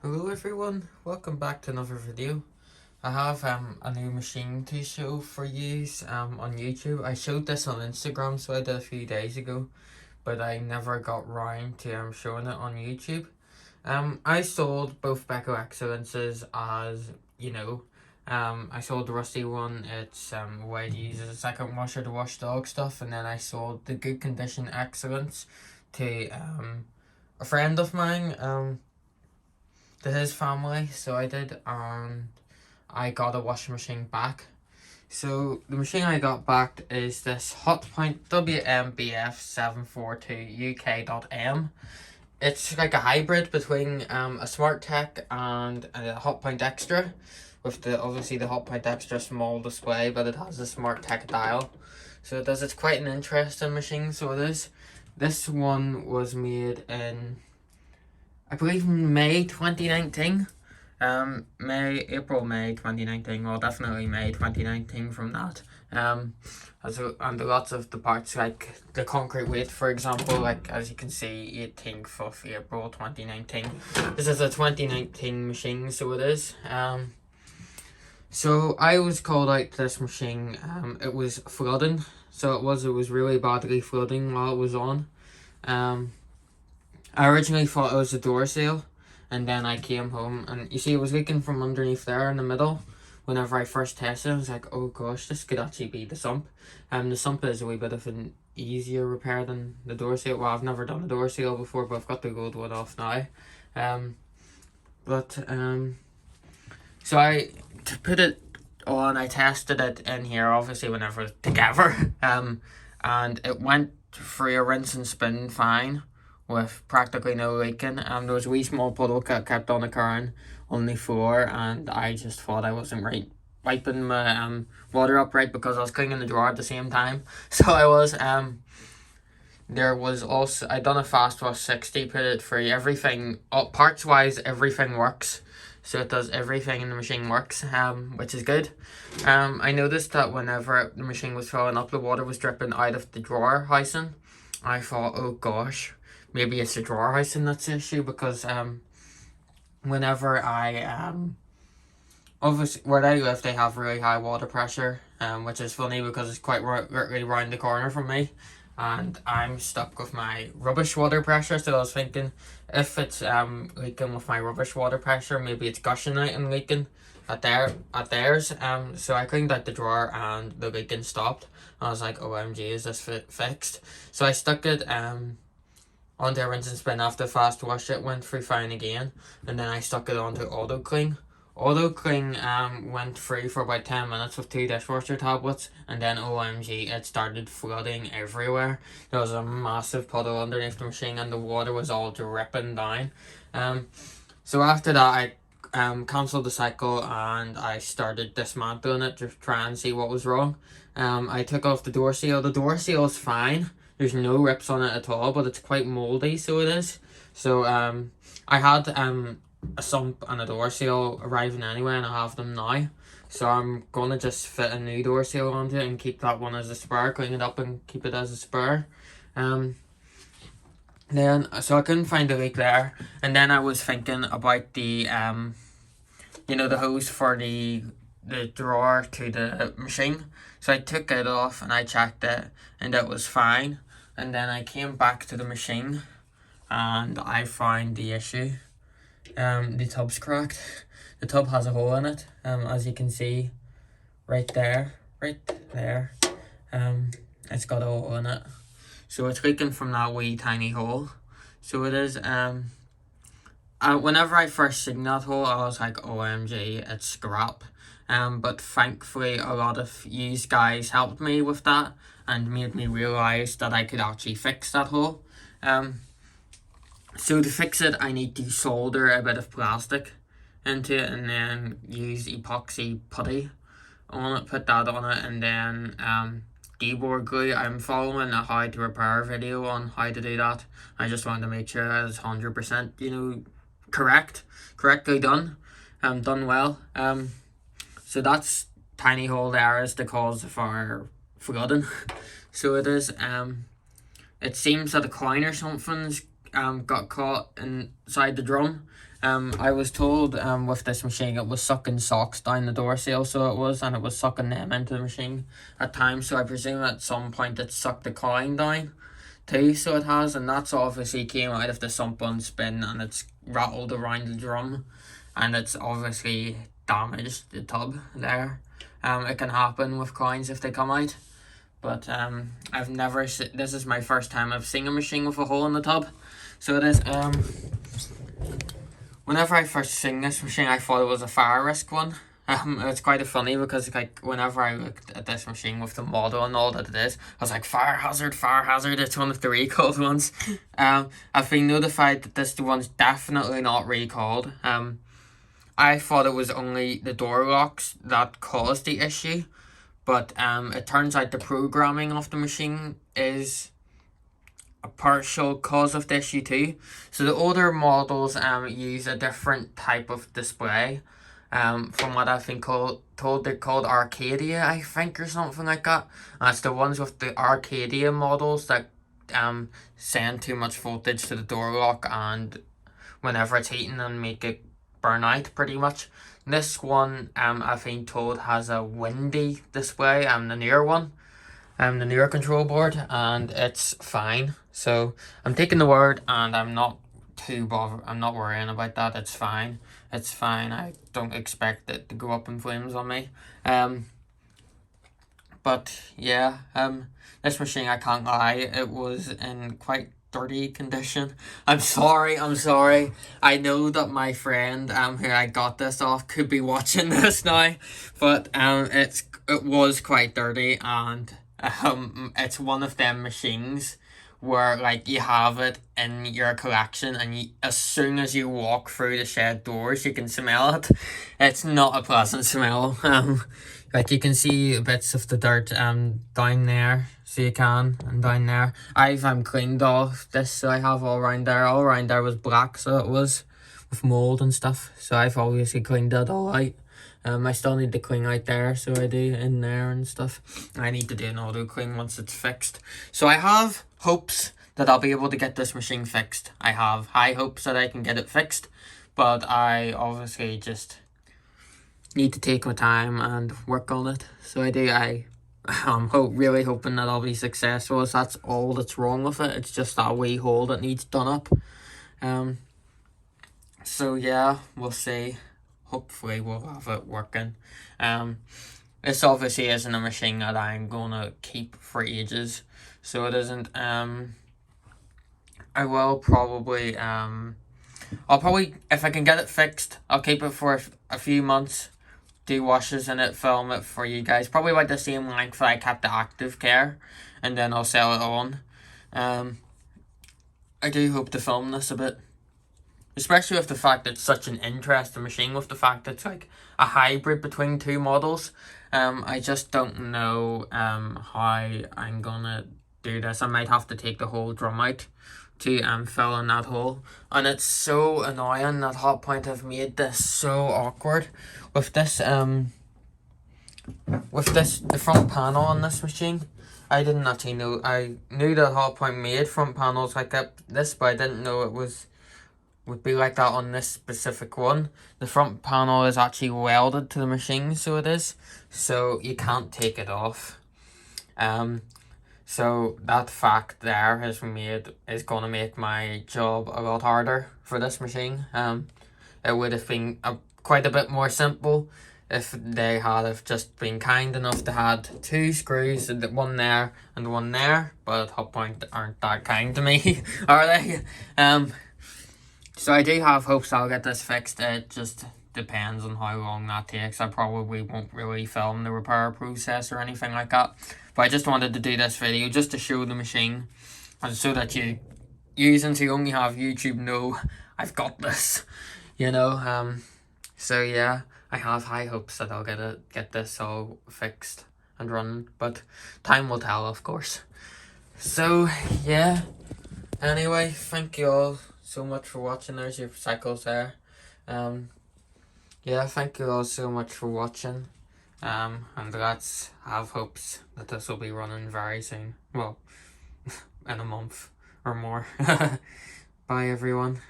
Hello everyone, welcome back to another video. I have a new machine to show for you on YouTube. I showed this on Instagram, so I did a few days ago, but I never got round to showing it on YouTube. I sold both Beko Excellences as, I sold the rusty one. It's a way to use as a second washer to wash dog stuff, and then I sold the good condition Excellence to a friend of mine to his family. So I did, and I got a washing machine back. So the machine I got back is this Hotpoint WMBF742 UK.M. It's like a hybrid between a Smart Tech and a Hotpoint Extra, with obviously the Hotpoint Extra small display, but it has the Smart Tech dial. So it's quite an interesting machine. So it is. This one was made in, I believe, May 2019. May 2019. Well, definitely May 2019 from that. And lots of the parts, like the concrete weight, for example, like as you can see, 18th of April 2019. This is a 2019 machine, so it is. So I was called out to this machine. It was flooding, so it was really badly flooding while it was on. I originally thought it was a door seal, and then I came home and you see it was leaking from underneath there in the middle. Whenever I first tested it, I was like, oh gosh, this could actually be the sump. The sump is a wee bit of an easier repair than the door seal. Well, I've never done a door seal before, but I've got the gold one off now. So to put it on, I tested it in here, obviously whenever together. And it went through a rinse and spin fine, with practically no leaking. There was a wee small puddle that kept on occurring on the floor, and I just thought I wasn't wiping my water up right, because I was cleaning the drawer at the same time. So I was. There was also, I done a fast wash 60, put it through everything, parts wise everything works. So it does everything in the machine works, which is good. I noticed that whenever the machine was filling up, the water was dripping out of the drawer housing. I thought, oh gosh, maybe it's the drawer housing that's the issue, because whenever I obviously where I live, they have really high water pressure, which is funny because it's quite really round the corner from me, and I'm stuck with my rubbish water pressure. So I was thinking, if it's leaking with my rubbish water pressure, maybe it's gushing out and leaking at theirs. So I cleaned out the drawer and the leaking stopped. I was like, OMG, is this fixed? So I stuck it onto a rinse and spin. After fast wash, it went through fine again, and then I stuck it onto auto clean. Auto clean went through for about 10 minutes with 2 dishwasher tablets, and then OMG, it started flooding everywhere. There was a massive puddle underneath the machine, and the water was all dripping down. So after that, I cancelled the cycle and I started dismantling it to try and see what was wrong. I took off the door seal. The door seal is fine. There's no rips on it at all, but it's quite moldy, so it is. So I had a sump and a door seal arriving anyway, and I have them now. So I'm gonna just fit a new door seal onto it and keep that one as a spare, clean it up and keep it as a spare. So I couldn't find the leak there, and then I was thinking about the the hose for the drawer to the machine. So I took it off and I checked it, and it was fine. And then I came back to the machine and I found the issue. The tub's cracked. The tub has a hole in it, as you can see right there. It's got a hole in it. So it's leaking from that wee tiny hole. So it is. Whenever I first seen that hole, I was like, OMG, it's scrap. But thankfully, a lot of you guys helped me with that and made me realise that I could actually fix that hole. So to fix it, I need to solder a bit of plastic into it, and then use epoxy putty on it, put that on it, and then keyboard glue. I'm following a how to repair video on how to do that. I just wanted to make sure that it's 100% correctly done, done well. So that's tiny hole there is the cause of our flooding. So it is. It seems that a coin or something's got caught inside the drum. I was told with this machine it was sucking socks down the door seal, so it was, and it was sucking them into the machine at times. So I presume at some point it sucked the coin down too. So it has, and that's obviously came out of the sump and spin, and it's rattled around the drum, and it's obviously damaged the tub there. It can happen with coins if they come out. But I've never this is my first time I've seen a machine with a hole in the tub. So it is whenever I first seen this machine I thought it was a fire risk one. It's quite funny because like whenever I looked at this machine with the model and all that it is, I was like, fire hazard, it's one of the recalled ones. I've been notified that this one's definitely not recalled. I thought it was only the door locks that caused the issue. But it turns out the programming of the machine is a partial cause of the issue too. So the older models use a different type of display. From what I've been told, they're called Arcadia, I think, or something like that. And it's the ones with the Arcadia models that send too much voltage to the door lock, and whenever it's heating and make it burn out pretty much. This one, I've been told, has a windy display, the newer one, the newer control board, and it's fine. So I'm taking the word, and I'm not too bothered. I'm not worrying about that. It's fine. It's fine. I don't expect it to go up in flames on me. But yeah, this machine, I can't lie, it was in quite dirty condition. I'm sorry. I know that my friend who I got this off could be watching this now, but it was quite dirty, and it's one of them machines where like you have it in your collection, and as soon as you walk through the shed doors you can smell it. It's not a pleasant smell. Like you can see bits of the dirt down there, so you can, and down there. I've cleaned off this, so I have all around there. All around there was black, so it was with mold and stuff. So I've obviously cleaned it all out. I still need to clean out there, so I do in there and stuff. I need to do an auto clean once it's fixed. So I have hopes that I'll be able to get this machine fixed. I have high hopes that I can get it fixed, but I obviously just need to take my time and work on it. So I'm really hoping that I'll be successful, as that's all that's wrong with it. It's just that wee hole that needs done up. So yeah, we'll see. Hopefully we'll have it working. This obviously isn't a machine that I'm gonna keep for ages, so it isn't. I will probably I'll probably, if I can get it fixed, I'll keep it for a few months, do washes in it, film it for you guys, probably about the same length that I kept the Active Care, and then I'll sell it on. I do hope to film this a bit, especially with the fact that it's such an interesting machine, with the fact that it's like a hybrid between two models. I just don't know how I'm gonna do this. I might have to take the whole drum out to fill in that hole, and it's so annoying that Hotpoint have made this so awkward with this the front panel on this machine. I didn't actually know. I knew that Hotpoint made front panels like this, but I didn't know it would be like that on this specific one. The front panel is actually welded to the machine, so it is, so you can't take it off. So that fact there is gonna make my job a lot harder for this machine. It would have been quite a bit more simple if they had have just been kind enough to had two screws, one there and one there, but Hotpoint aren't that kind to me, are they? So I do have hopes I'll get this fixed. It just depends on how long that takes. I probably won't really film the repair process or anything like that. But I just wanted to do this video just to show the machine, and so that since you only have YouTube, know I've got this, So yeah, I have high hopes that I'll get this all fixed and running, but time will tell, of course. So yeah, anyway, thank you all so much for watching. There's your cycles there. Yeah, thank you all so much for watching. And let's have hopes that this will be running very soon. Well, in a month or more. Bye everyone.